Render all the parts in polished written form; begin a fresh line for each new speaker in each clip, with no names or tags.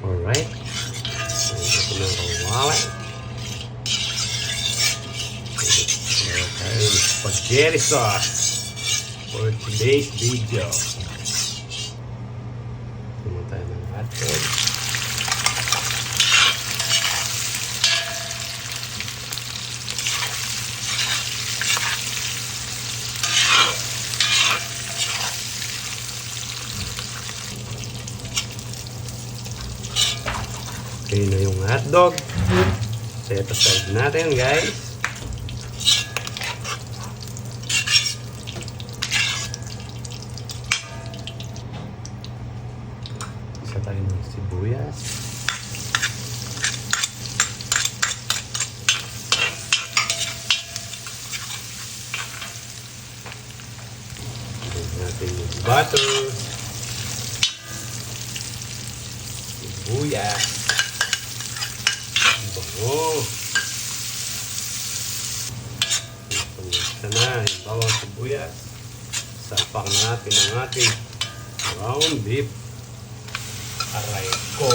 Alright. Ito na ang kawali. Okay, spaghetti sauce for today's video. Tumo tayo ng hotdog. Okay na yung hotdog. Set aside natin, guys. Isa tayo ng sibuyas. Lagyan natin yung butter. Sibuyas. Bango. Ito na yung bawang sibuyas. Sapak natin ang ating ground beef. Aray ko.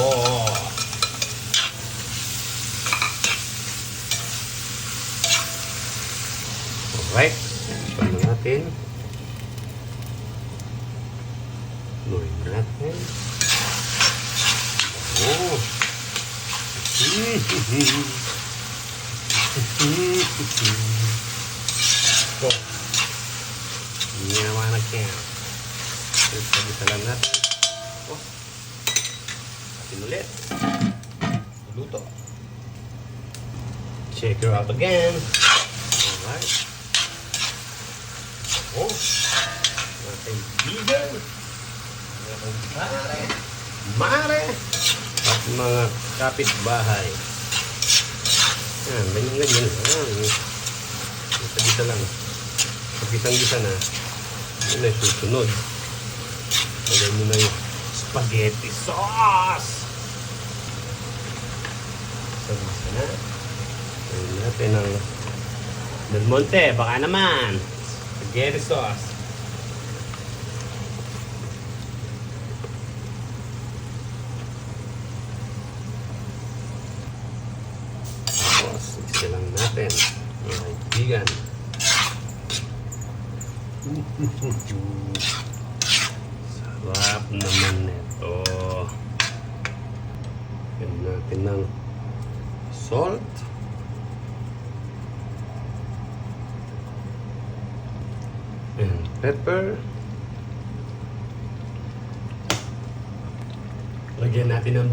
Alright. Ito na natin. Luin natin. Oh. So, hindi naman nag-camp. Pagkita lang natin. Oh. Atin ulit. Luto. Check her out again. Alright. Oh. Mga kaibigan. Mga kumpare. Mare. At mga kapitbahay. Yan, ganyan. Isa-gisa lang. Pag-gisang-gisa na, yun na yung susunod. Lagyan mo na yung spaghetti sauce. Isa-gisa na. Lagyan natin ang Del Monte, baka naman. Spaghetti sauce. Isa lang natin, mga kaibigan. Sarap naman ito. Lagyan natin ng salt. And pepper. Lagyan natin ng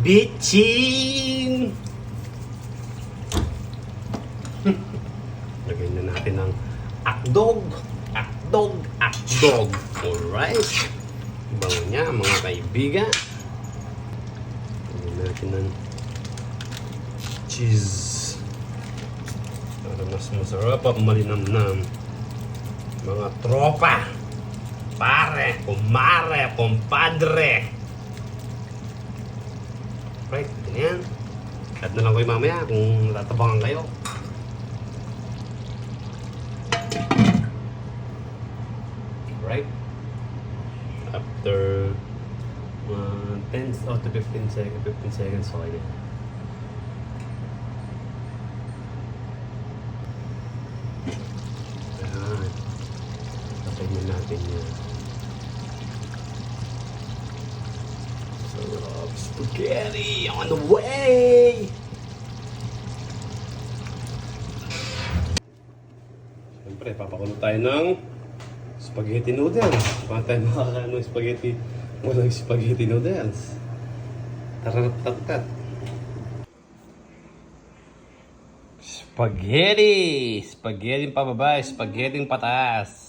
bitchin. Lagyan na natin ng akdog. Alright. Bango niya, mga kaibigan. Lagyan natin ng cheese. Para mas masarap at malinamnam. Mga tropa. Pare, kumare, kumpadre. Right, ganyan. Add na lang kayo mamaya kung tatabangan kayo. Right? After 10 to 15 seconds, okay na. Ayan. Patayin natin yan. Spaghetti on the way! Siyempre, papakulo tayo ng spaghetti noodles. Paano tayo makakaano ng spaghetti? Walang spaghetti noodles. Tararap-tat-tat. Spaghetti! Spaghetti pababa, spaghetti pataas.